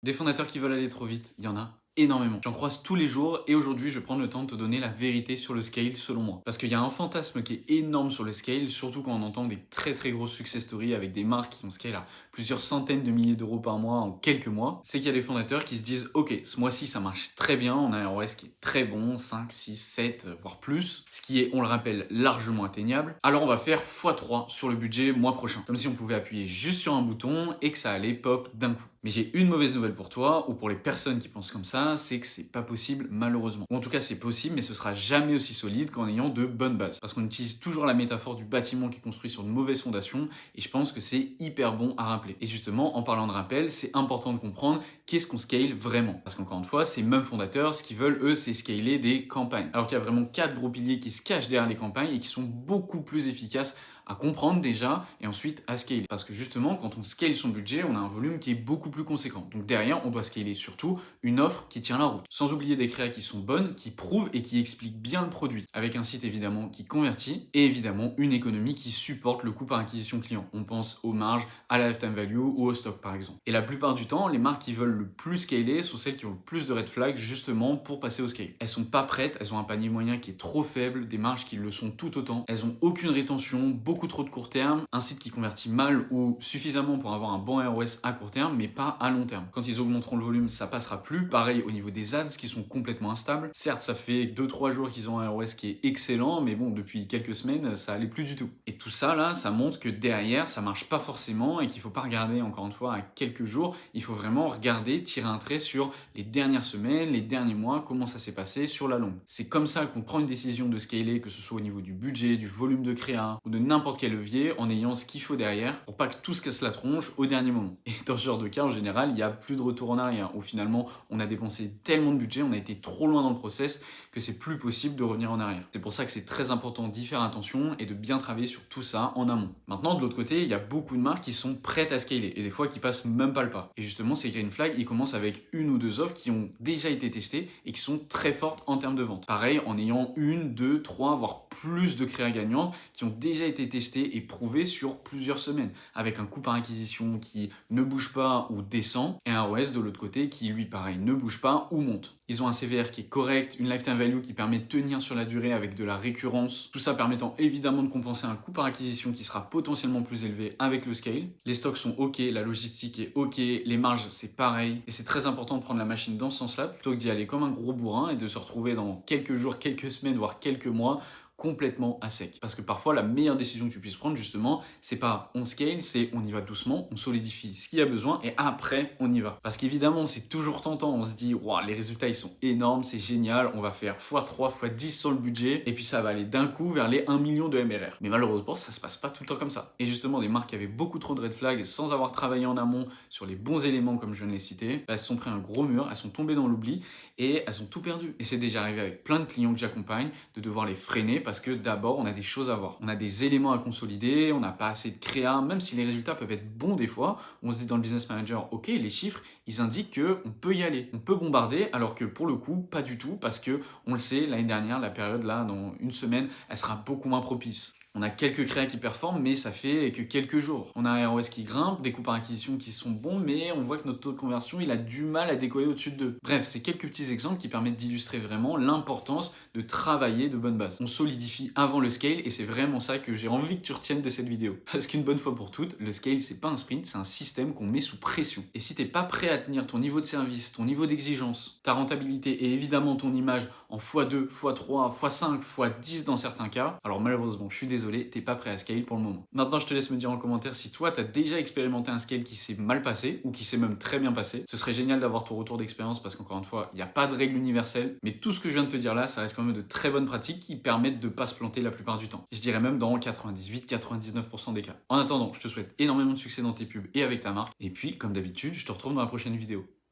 Des fondateurs qui veulent aller trop vite, il y en a énormément. J'en croise tous les jours et aujourd'hui, je vais prendre le temps de te donner la vérité sur le scale selon moi. Parce qu'il y a un fantasme qui est énorme sur le scale, surtout quand on entend des très grosses success stories avec des marques qui ont scale à plusieurs centaines de milliers d'euros par mois en quelques mois. C'est qu'il y a des fondateurs qui se disent ok, ce mois-ci ça marche très bien, on a un ROS qui est très bon, 5, 6, 7, voire plus, ce qui est, on le rappelle, largement atteignable. Alors on va faire x3 sur le budget mois prochain. Comme si on pouvait appuyer juste sur un bouton et que ça allait pop d'un coup. Mais j'ai une mauvaise nouvelle pour toi, ou pour les personnes qui pensent comme ça, c'est que c'est pas possible malheureusement. Ou en tout cas c'est possible, mais ce sera jamais aussi solide qu'en ayant de bonnes bases. Parce qu'on utilise toujours la métaphore du bâtiment qui est construit sur de mauvaises fondations, et je pense que c'est hyper bon à rappeler. Et justement, en parlant de rappel, c'est important de comprendre qu'est-ce qu'on scale vraiment. Parce qu'encore une fois, ces mêmes fondateurs, ce qu'ils veulent, eux, c'est scaler des campagnes. Alors qu'il y a vraiment 4 gros piliers qui se cachent derrière les campagnes et qui sont beaucoup plus efficaces à comprendre déjà et ensuite à scaler. Parce que justement, quand on scale son budget, on a un volume qui est beaucoup plus conséquent. Donc derrière, on doit scaler surtout une offre qui tient la route. Sans oublier des créas qui sont bonnes, qui prouvent et qui expliquent bien le produit. Avec un site évidemment qui convertit et évidemment une économie qui supporte le coût par acquisition client. On pense aux marges, à la lifetime value ou au stock par exemple. Et la plupart du temps, les marques qui veulent le plus scaler sont celles qui ont le plus de red flags justement pour passer au scale. Elles sont pas prêtes, elles ont un panier moyen qui est trop faible, des marges qui le sont tout autant. Elles ont aucune rétention, beaucoup trop de court terme, un site qui convertit mal ou suffisamment pour avoir un bon ROS à court terme, mais pas à long terme. Quand ils augmenteront le volume, ça passera plus. Pareil au niveau des ads qui sont complètement instables. Certes, ça fait 2-3 jours qu'ils ont un ROS qui est excellent, mais bon, depuis quelques semaines, ça allait plus du tout. Et tout ça, là, ça montre que derrière, ça marche pas forcément et qu'il faut pas regarder, encore une fois, à quelques jours. Il faut vraiment regarder, tirer un trait sur les dernières semaines, les derniers mois, comment ça s'est passé sur la longue. C'est comme ça qu'on prend une décision de scaler, que ce soit au niveau du budget, du volume de créa ou de n'importe quel levier, en ayant ce qu'il faut derrière pour pas que tout se casse la tronche au dernier moment. Et dans ce genre de cas, en général, il n'y a plus de retour en arrière, où finalement, on a dépensé tellement de budget, on a été trop loin dans le process, que c'est plus possible de revenir en arrière. C'est pour ça que c'est très important d'y faire attention et de bien travailler sur tout ça en amont. Maintenant, de l'autre côté, il y a beaucoup de marques qui sont prêtes à scaler, et des fois qui passent même pas le pas. Et justement, ces green flags, ils commencent avec une ou deux offres qui ont déjà été testées et qui sont très fortes en termes de vente. Pareil, en ayant une, deux, trois, voire plus de créas gagnantes qui ont déjà été testées et prouvées sur plusieurs semaines, avec un coût par acquisition qui ne bouge pas ou descend, et un ROS de l'autre côté qui, lui, pareil, ne bouge pas ou monte. Ils ont un CVR qui est correct, une lifetime value qui permet de tenir sur la durée avec de la récurrence, tout ça permettant évidemment de compenser un coût par acquisition qui sera potentiellement plus élevé avec le scale. Les stocks sont ok, la logistique est ok, les marges c'est pareil, et c'est très important de prendre la machine dans ce sens-là plutôt que d'y aller comme un gros bourrin et de se retrouver dans quelques jours, quelques semaines, voire quelques mois complètement à sec. Parce que parfois, la meilleure décision que tu puisses prendre, justement, c'est pas on scale, c'est on y va doucement, on solidifie ce qu'il y a besoin et après, on y va. Parce qu'évidemment, c'est toujours tentant. On se dit, waouh, les résultats, ils sont énormes, c'est génial, on va faire x3, x10 sur le budget et puis ça va aller d'un coup vers les 1 million de MRR. Mais malheureusement, ça se passe pas tout le temps comme ça. Et justement, des marques qui avaient beaucoup trop de red flags sans avoir travaillé en amont sur les bons éléments, comme je viens de les citer, elles se sont pris un gros mur, elles sont tombées dans l'oubli et elles ont tout perdu. Et c'est déjà arrivé avec plein de clients que j'accompagne de devoir les freiner parce que d'abord, on a des choses à voir. On a des éléments à consolider, on n'a pas assez de créa, même si les résultats peuvent être bons des fois, on se dit dans le business manager, ok, les chiffres, ils indiquent qu'on peut y aller, on peut bombarder, alors que pour le coup, pas du tout, parce que on le sait, l'année dernière, la période là, dans une semaine, elle sera beaucoup moins propice. On a quelques créas qui performent, mais ça fait que quelques jours. On a un ROS qui grimpe, des coûts par acquisition qui sont bons, mais on voit que notre taux de conversion, il a du mal à décoller au-dessus de 2. Bref, c'est quelques petits exemples qui permettent d'illustrer vraiment l'importance de travailler de bonnes bases. On solidifie avant le scale, et c'est vraiment ça que j'ai envie que tu retiennes de cette vidéo. Parce qu'une bonne fois pour toutes, le scale, c'est pas un sprint, c'est un système qu'on met sous pression. Et si t'es pas prêt à tenir ton niveau de service, ton niveau d'exigence, ta rentabilité et évidemment ton image en x2, x3, x5, x10 dans certains cas, alors malheureusement, je suis désolé, t'es pas prêt à scale pour le moment. Maintenant, je te laisse me dire en commentaire si toi, t'as déjà expérimenté un scale qui s'est mal passé ou qui s'est même très bien passé. Ce serait génial d'avoir ton retour d'expérience parce qu'encore une fois, il n'y a pas de règle universelle, mais tout ce que je viens de te dire là, ça reste quand même de très bonnes pratiques qui permettent de pas se planter la plupart du temps. Je dirais même dans 98-99% des cas. En attendant, je te souhaite énormément de succès dans tes pubs et avec ta marque. Et puis, comme d'habitude, je te retrouve dans la prochaine vidéo.